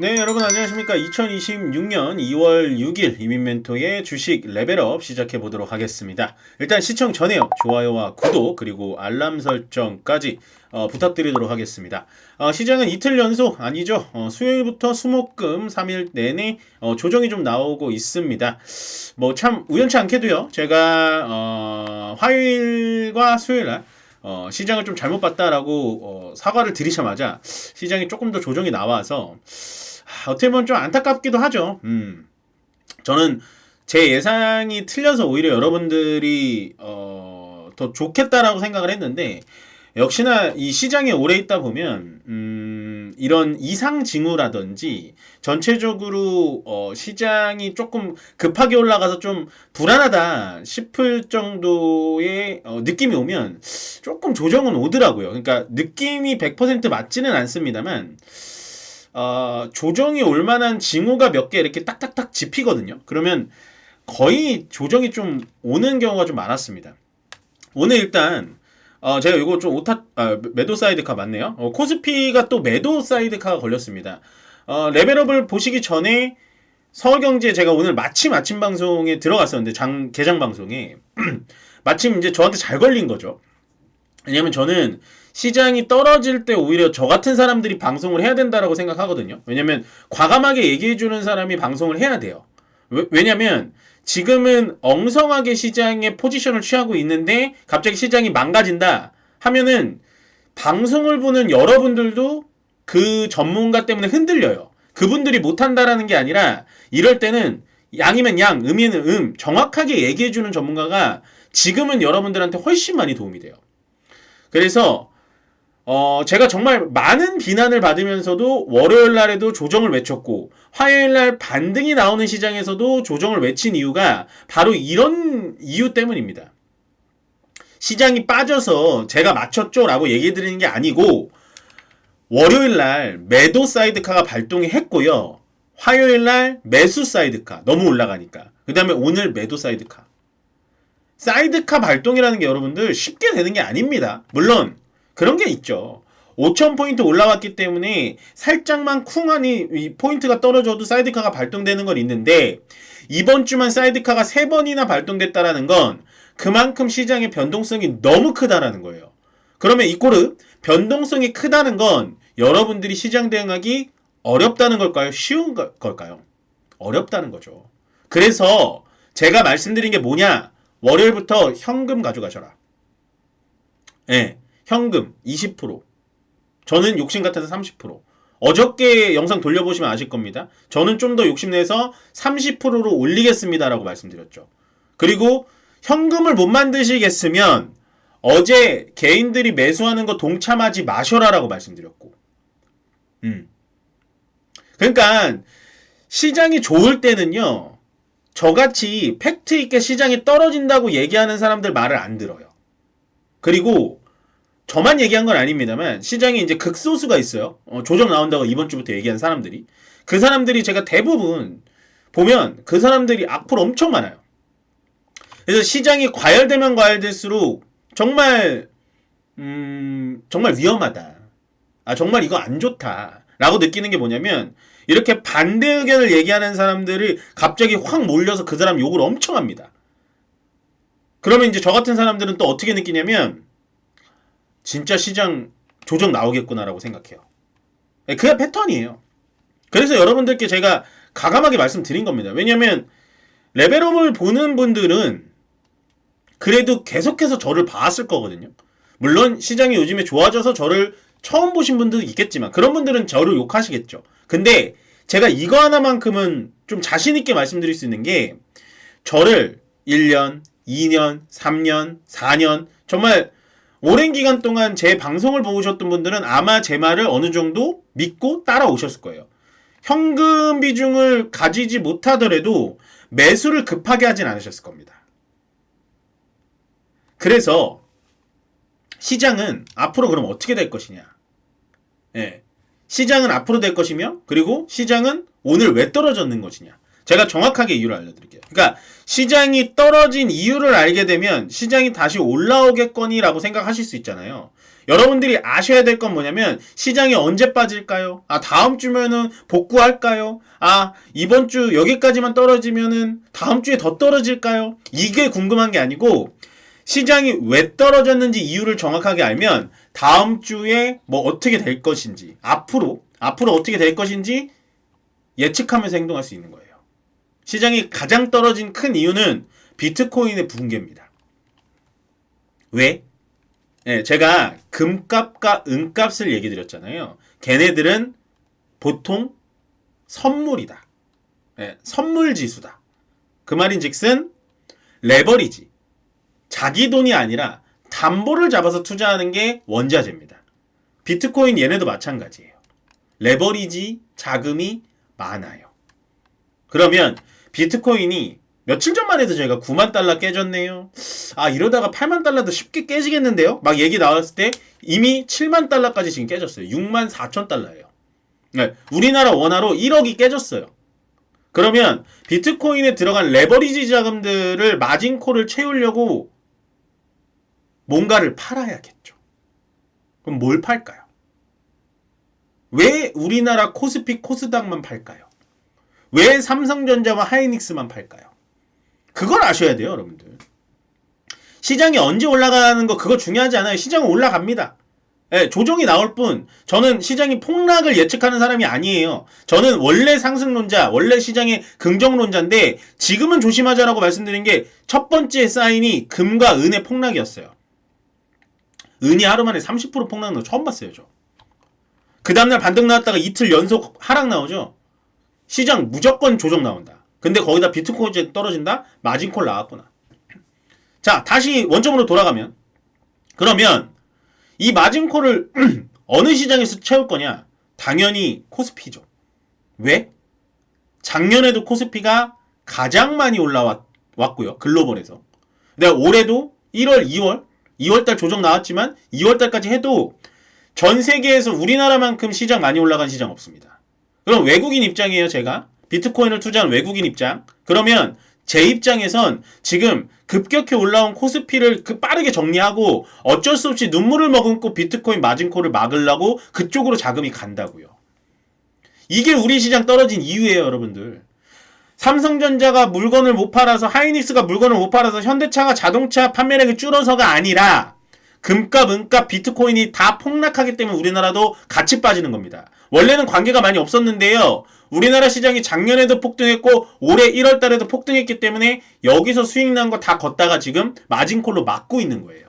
네, 여러분 안녕하십니까. 2026년 2월 6일 이민멘토의 주식 레벨업 시작해보도록 하겠습니다. 일단 시청 전에요. 좋아요와 구독 그리고 알람 설정까지 부탁드리도록 하겠습니다. 시장은 이틀 연속 아니죠. 수요일부터 수목금 3일 내내 조정이 좀 나오고 있습니다. 뭐 참 우연치 않게도요. 제가 화요일과 수요일날 시장을 좀 잘못 봤다라고 사과를 드리자마자 시장이 조금 더 조정이 나와서 어떻게 보면 좀 안타깝기도 하죠. 저는 제 예상이 틀려서 오히려 여러분들이 더 좋겠다라고 생각을 했는데 역시나 이 시장에 오래 있다 보면 이런 이상 징후라든지 전체적으로 시장이 조금 급하게 올라가서 좀 불안하다 싶을 정도의 느낌이 오면 조금 조정은 오더라고요. 그러니까 느낌이 100% 맞지는 않습니다만 조정이 올 만한 징후가 몇 개 이렇게 딱딱딱 짚히거든요. 그러면 거의 조정이 좀 오는 경우가 좀 많았습니다. 오늘 일단 제가 이거 좀 매도 사이드카 맞네요. 코스피가 또 매도 사이드카가 걸렸습니다. 레벨업을 보시기 전에 서울경제 제가 오늘 마침 아침 방송에 들어갔었는데 개장 방송에 마침 이제 저한테 잘 걸린 거죠. 왜냐면 저는 시장이 떨어질 때 오히려 저 같은 사람들이 방송을 해야 된다라고 생각하거든요. 왜냐면 과감하게 얘기해주는 사람이 방송을 해야 돼요. 왜냐면 지금은 엉성하게 시장의 포지션을 취하고 있는데 갑자기 시장이 망가진다 하면은 방송을 보는 여러분들도 그 전문가 때문에 흔들려요. 그분들이 못한다라는 게 아니라 이럴 때는 양이면 양, 음이면 음 정확하게 얘기해주는 전문가가 지금은 여러분들한테 훨씬 많이 도움이 돼요. 그래서 제가 정말 많은 비난을 받으면서도 월요일 날에도 조정을 외쳤고 화요일 날 반등이 나오는 시장에서도 조정을 외친 이유가 바로 이런 이유 때문입니다. 시장이 빠져서 제가 맞췄죠 라고 얘기 드리는 게 아니고 월요일 날 매도 사이드카가 발동이 했고요. 화요일 날 매수 사이드카 너무 올라가니까 그 다음에 오늘 매도 사이드카 발동이라는 게 여러분들 쉽게 되는 게 아닙니다. 물론 그런 게 있죠. 5,000포인트 올라왔기 때문에 살짝만 쿵하니 포인트가 떨어져도 사이드카가 발동되는 건 있는데 이번 주만 사이드카가 3번이나 발동됐다라는 건 그만큼 시장의 변동성이 너무 크다라는 거예요. 그러면 이 꼴은 변동성이 크다는 건 여러분들이 시장 대응하기 어렵다는 걸까요? 쉬운 걸까요? 어렵다는 거죠. 그래서 제가 말씀드린 게 뭐냐? 월요일부터 현금 가져가셔라. 예. 현금 20%. 저는 욕심 같아서 30%. 어저께 영상 돌려보시면 아실 겁니다. 저는 좀 더 욕심내서 30%로 올리겠습니다라고 말씀드렸죠. 그리고 현금을 못 만드시겠으면 어제 개인들이 매수하는 거 동참하지 마셔라라고 말씀드렸고. 그러니까 시장이 좋을 때는요. 저같이 팩트 있게 시장이 떨어진다고 얘기하는 사람들 말을 안 들어요. 그리고 저만 얘기한 건 아닙니다만 시장에 이제 극소수가 있어요. 조정 나온다고 이번 주부터 얘기한 사람들이. 그 사람들이 제가 대부분 보면 그 사람들이 악플 엄청 많아요. 그래서 시장이 과열되면 과열될수록 정말 정말 위험하다. 정말 이거 안 좋다. 라고 느끼는 게 뭐냐면 이렇게 반대 의견을 얘기하는 사람들이 갑자기 확 몰려서 그 사람 욕을 엄청 합니다. 그러면 이제 저 같은 사람들은 또 어떻게 느끼냐면 진짜 시장 조정 나오겠구나라고 생각해요. 그게 패턴이에요. 그래서 여러분들께 제가 가감하게 말씀드린 겁니다. 왜냐면 레벨업을 보는 분들은 그래도 계속해서 저를 봤을 거거든요. 물론 시장이 요즘에 좋아져서 저를 처음 보신 분들도 있겠지만 그런 분들은 저를 욕하시겠죠. 근데 제가 이거 하나만큼은 좀 자신 있게 말씀드릴 수 있는 게 저를 1년, 2년, 3년, 4년 정말 오랜 기간 동안 제 방송을 보셨던 분들은 아마 제 말을 어느 정도 믿고 따라오셨을 거예요. 현금 비중을 가지지 못하더라도 매수를 급하게 하진 않으셨을 겁니다. 그래서 시장은 앞으로 그럼 어떻게 될 것이냐. 예. 시장은 앞으로 될 것이며 그리고 시장은 오늘 왜 떨어졌는 것이냐. 제가 정확하게 이유를 알려드릴게요. 그러니까 시장이 떨어진 이유를 알게 되면 시장이 다시 올라오겠거니라고 생각하실 수 있잖아요. 여러분들이 아셔야 될 건 뭐냐면 시장이 언제 빠질까요? 아, 다음 주면은 복구할까요? 아, 이번 주 여기까지만 떨어지면은 다음 주에 더 떨어질까요? 이게 궁금한 게 아니고 시장이 왜 떨어졌는지 이유를 정확하게 알면 다음 주에 뭐 어떻게 될 것인지 앞으로 어떻게 될 것인지 예측하면서 행동할 수 있는 거예요. 시장이 가장 떨어진 큰 이유는 비트코인의 붕괴입니다. 왜? 네, 제가 금값과 은값을 얘기 드렸잖아요. 걔네들은 보통 선물이다. 네, 선물 지수다. 그 말인즉슨 레버리지. 자기 돈이 아니라 담보를 잡아서 투자하는 게 원자재입니다. 비트코인 얘네도 마찬가지예요. 레버리지 자금이 많아요. 그러면 비트코인이 며칠 전만 해도 저희가 9만 달러 깨졌네요. 아, 이러다가 8만 달러도 쉽게 깨지겠는데요? 막 얘기 나왔을 때 이미 7만 달러까지 지금 깨졌어요. 6만 4천 달러예요. 네, 우리나라 원화로 1억이 깨졌어요. 그러면 비트코인에 들어간 레버리지 자금들을 마진콜을 채우려고 뭔가를 팔아야겠죠. 그럼 뭘 팔까요? 왜 우리나라 코스피 코스닥만 팔까요? 왜 삼성전자와 하이닉스만 팔까요? 그걸 아셔야 돼요, 여러분들. 시장이 언제 올라가는 거 그거 중요하지 않아요. 시장은 올라갑니다. 네, 조정이 나올 뿐 저는 시장이 폭락을 예측하는 사람이 아니에요. 저는 원래 상승론자, 원래 시장의 긍정론자인데 지금은 조심하자라고 말씀드린 게 첫 번째 사인이 금과 은의 폭락이었어요. 은이 하루 만에 30% 폭락한 거 처음 봤어요, 저. 그 다음날 반등 나왔다가 이틀 연속 하락 나오죠. 시장 무조건 조정 나온다. 근데 거기다 비트코인 떨어진다? 마진콜 나왔구나. 자, 다시 원점으로 돌아가면 그러면 이 마진콜을 어느 시장에서 채울 거냐? 당연히 코스피죠. 왜? 작년에도 코스피가 가장 많이 올라왔고요. 글로벌에서. 내가 올해도 1월, 2월달 조정 나왔지만 2월달까지 해도 전 세계에서 우리나라만큼 시장 많이 올라간 시장 없습니다. 그럼 외국인 입장이에요, 제가. 비트코인을 투자한 외국인 입장. 그러면 제 입장에선 지금 급격히 올라온 코스피를 빠르게 정리하고 어쩔 수 없이 눈물을 머금고 비트코인 마진콜을 막으려고 그쪽으로 자금이 간다고요. 이게 우리 시장 떨어진 이유예요, 여러분들. 삼성전자가 물건을 못 팔아서, 하이닉스가 물건을 못 팔아서 현대차가 자동차 판매량이 줄어서가 아니라 금값, 은값, 비트코인이 다 폭락하기 때문에 우리나라도 같이 빠지는 겁니다. 원래는 관계가 많이 없었는데요. 우리나라 시장이 작년에도 폭등했고 올해 1월 달에도 폭등했기 때문에 여기서 수익 난 거 다 걷다가 지금 마진콜로 막고 있는 거예요.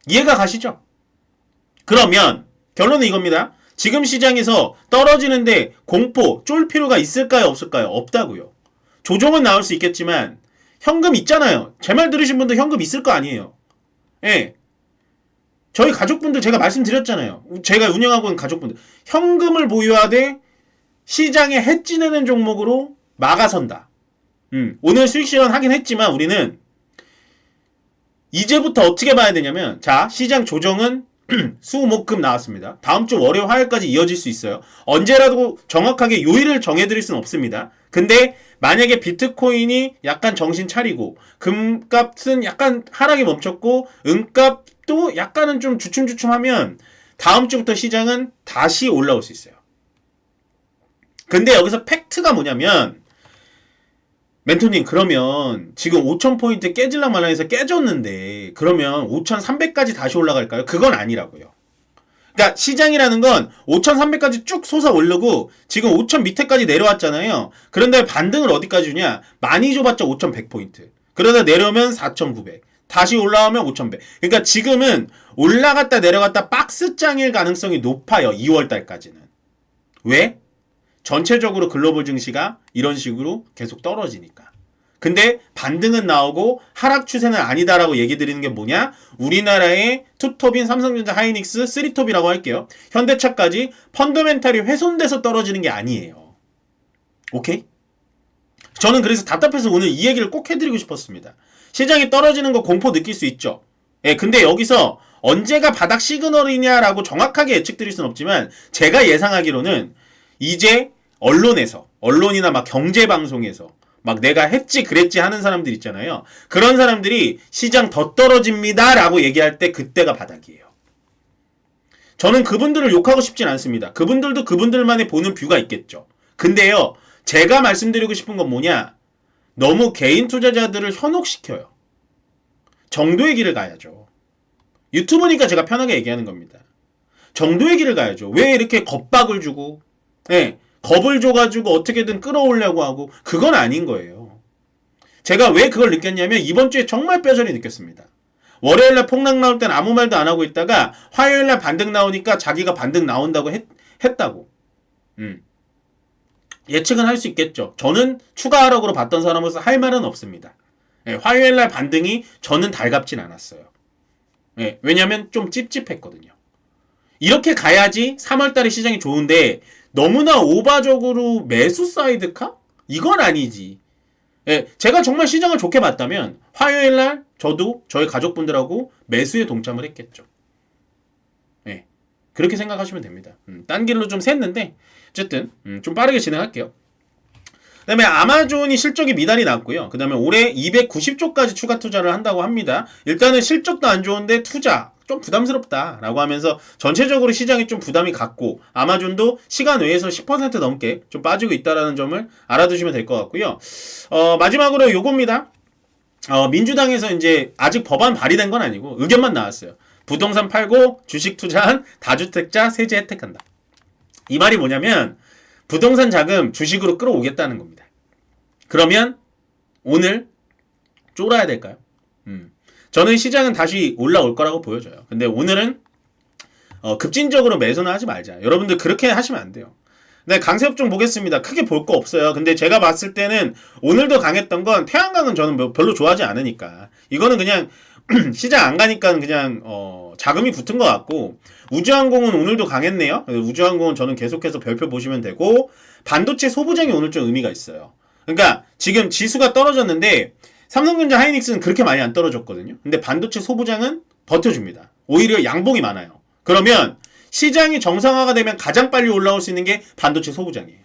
이해가 가시죠? 그러면 결론은 이겁니다. 지금 시장에서 떨어지는데 공포, 쫄 필요가 있을까요? 없을까요? 없다고요. 조정은 나올 수 있겠지만 현금 있잖아요. 제 말 들으신 분들 현금 있을 거 아니에요. 예. 저희 가족분들 제가 말씀드렸잖아요. 제가 운영하고 있는 가족분들. 현금을 보유하되 시장에 해지내는 종목으로 막아선다. 오늘 수익 실현 하긴 했지만 우리는 이제부터 어떻게 봐야 되냐면, 자, 시장 조정은 수목금 나왔습니다. 다음 주 월요 화요일까지 이어질 수 있어요. 언제라도 정확하게 요일을 정해드릴 수는 없습니다. 근데 만약에 비트코인이 약간 정신 차리고 금값은 약간 하락이 멈췄고 은값도 약간은 좀 주춤주춤하면 다음 주부터 시장은 다시 올라올 수 있어요. 근데 여기서 팩트가 뭐냐면, 멘토님, 그러면 지금 5,000포인트 깨질랑 말랑 해서 깨졌는데 그러면 5,300까지 다시 올라갈까요? 그건 아니라고요. 그러니까 시장이라는 건 5,300까지 쭉 솟아 오르고 지금 5,000 밑에까지 내려왔잖아요. 그런데 반등을 어디까지 주냐? 많이 줘봤자 5,100포인트. 그러다 내려오면 4,900. 다시 올라오면 5,100. 그러니까 지금은 올라갔다 내려갔다 박스장일 가능성이 높아요. 2월달까지는. 왜? 전체적으로 글로벌 증시가 이런 식으로 계속 떨어지니까. 근데 반등은 나오고 하락 추세는 아니다라고 얘기 드리는 게 뭐냐? 우리나라의 투톱인 삼성전자, 하이닉스, 쓰리톱이라고 할게요. 현대차까지 펀더멘탈이 훼손돼서 떨어지는 게 아니에요. 오케이? 저는 그래서 답답해서 오늘 이 얘기를 꼭 해드리고 싶었습니다. 시장이 떨어지는 거 공포 느낄 수 있죠. 예, 근데 여기서 언제가 바닥 시그널이냐라고 정확하게 예측 드릴 수는 없지만 제가 예상하기로는 이제 언론이나 막 경제방송에서 막 내가 했지 그랬지 하는 사람들 있잖아요. 그런 사람들이 시장 더 떨어집니다 라고 얘기할 때 그때가 바닥이에요. 저는 그분들을 욕하고 싶진 않습니다. 그분들도 그분들만의 보는 뷰가 있겠죠. 근데요, 제가 말씀드리고 싶은 건 뭐냐? 너무 개인 투자자들을 현혹시켜요. 정도의 길을 가야죠. 유튜브니까 제가 편하게 얘기하는 겁니다. 정도의 길을 가야죠. 왜 이렇게 겁박을 주고, 네, 겁을 줘가지고 어떻게든 끌어오려고 하고, 그건 아닌 거예요. 제가 왜 그걸 느꼈냐면 이번 주에 정말 뼈저리 느꼈습니다. 월요일날 폭락 나올 땐 아무 말도 안 하고 있다가 화요일날 반등 나오니까 자기가 반등 나온다고 했다고. 예측은 할 수 있겠죠. 저는 추가 하락으로 봤던 사람으로서 할 말은 없습니다. 예, 화요일날 반등이 저는 달갑진 않았어요. 예, 왜냐면 좀 찝찝했거든요. 이렇게 가야지 3월달에 시장이 좋은데 너무나 오바적으로 매수 사이드카? 이건 아니지. 예, 제가 정말 시장을 좋게 봤다면 화요일날 저도 저희 가족분들하고 매수에 동참을 했겠죠. 예, 그렇게 생각하시면 됩니다. 딴 길로 좀 샜는데 어쨌든 좀 빠르게 진행할게요. 그 다음에 아마존이 실적이 미달이 났고요. 그 다음에 올해 290조까지 추가 투자를 한다고 합니다. 일단은 실적도 안 좋은데 투자 좀 부담스럽다라고 하면서 전체적으로 시장이 좀 부담이 갔고 아마존도 시간 외에서 10% 넘게 좀 빠지고 있다는 점을 알아두시면 될 것 같고요. 마지막으로 요겁니다. 민주당에서 이제 아직 법안 발의된 건 아니고 의견만 나왔어요. 부동산 팔고 주식 투자한 다주택자 세제 혜택한다. 이 말이 뭐냐면 부동산 자금 주식으로 끌어오겠다는 겁니다. 그러면 오늘 쫄아야 될까요? 저는 시장은 다시 올라올 거라고 보여져요. 근데 오늘은 급진적으로 매수는 하지 말자. 여러분들 그렇게 하시면 안 돼요. 네, 강세업종 보겠습니다. 크게 볼 거 없어요. 근데 제가 봤을 때는 오늘도 강했던 건 태양광은 저는 별로 좋아하지 않으니까 이거는 그냥 시장 안 가니까 그냥 자금이 붙은 것 같고 우주항공은 오늘도 강했네요. 우주항공은 저는 계속해서 별표 보시면 되고 반도체 소부장이 오늘 좀 의미가 있어요. 그러니까 지금 지수가 떨어졌는데 삼성전자 하이닉스는 그렇게 많이 안 떨어졌거든요. 근데 반도체 소부장은 버텨줍니다. 오히려 양봉이 많아요. 그러면 시장이 정상화가 되면 가장 빨리 올라올 수 있는 게 반도체 소부장이에요.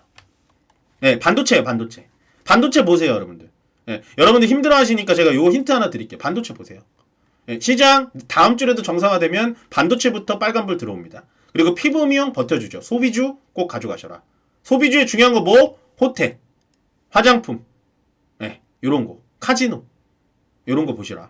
네, 반도체예요, 반도체. 반도체 보세요, 여러분들. 네, 여러분들 힘들어 하시니까 제가 요 힌트 하나 드릴게요. 반도체 보세요. 네, 시장 다음 주에도 정상화되면 반도체부터 빨간불 들어옵니다. 그리고 피부미용 버텨주죠. 소비주 꼭 가져가셔라. 소비주에 중요한 거 뭐? 호텔, 화장품, 네, 요런 거. 카지노 요런 거 보시라.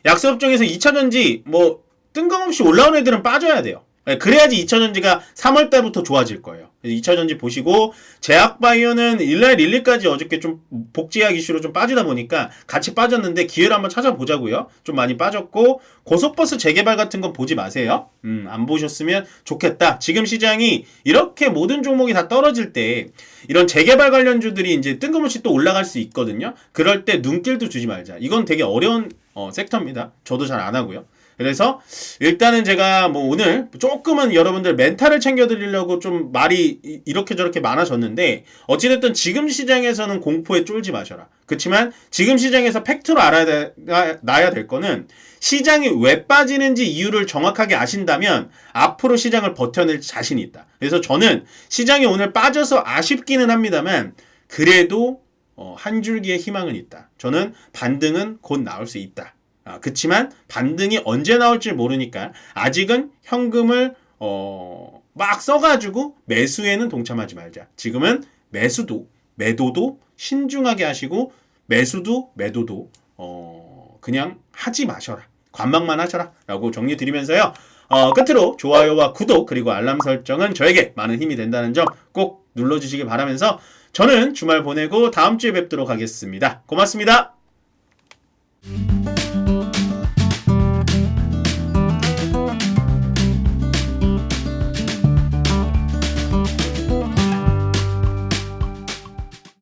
약세업종에서 2차전지 뭐 뜬금없이 올라온 애들은 빠져야 돼요. 그래야지 2차전지가 3월달부터 좋아질 거예요. 2차전지 보시고 제약바이오는 일날 릴리까지 어저께 좀 복제약 이슈로 좀 빠지다 보니까 같이 빠졌는데 기회를 한번 찾아보자고요. 좀 많이 빠졌고 고속버스 재개발 같은 건 보지 마세요. 안 보셨으면 좋겠다. 지금 시장이 이렇게 모든 종목이 다 떨어질 때 이런 재개발 관련주들이 이제 뜬금없이 또 올라갈 수 있거든요. 그럴 때 눈길도 주지 말자. 이건 되게 어려운 섹터입니다. 저도 잘 안 하고요. 그래서 일단은 제가 뭐 오늘 조금은 여러분들 멘탈을 챙겨드리려고 좀 말이 이렇게 저렇게 많아졌는데 어찌됐든 지금 시장에서는 공포에 쫄지 마셔라. 그렇지만 지금 시장에서 팩트로 알아야 될 거는 시장이 왜 빠지는지 이유를 정확하게 아신다면 앞으로 시장을 버텨낼 자신이 있다. 그래서 저는 시장이 오늘 빠져서 아쉽기는 합니다만 그래도 한 줄기의 희망은 있다. 저는 반등은 곧 나올 수 있다. 그치만 반등이 언제 나올지 모르니까 아직은 현금을 막 써가지고 매수에는 동참하지 말자. 지금은 매수도 매도도 신중하게 하시고 매수도 매도도 그냥 하지 마셔라. 관망만 하셔라 라고 정리 드리면서요. 끝으로 좋아요와 구독 그리고 알람 설정은 저에게 많은 힘이 된다는 점 꼭 눌러주시기 바라면서 저는 주말 보내고 다음 주에 뵙도록 하겠습니다. 고맙습니다.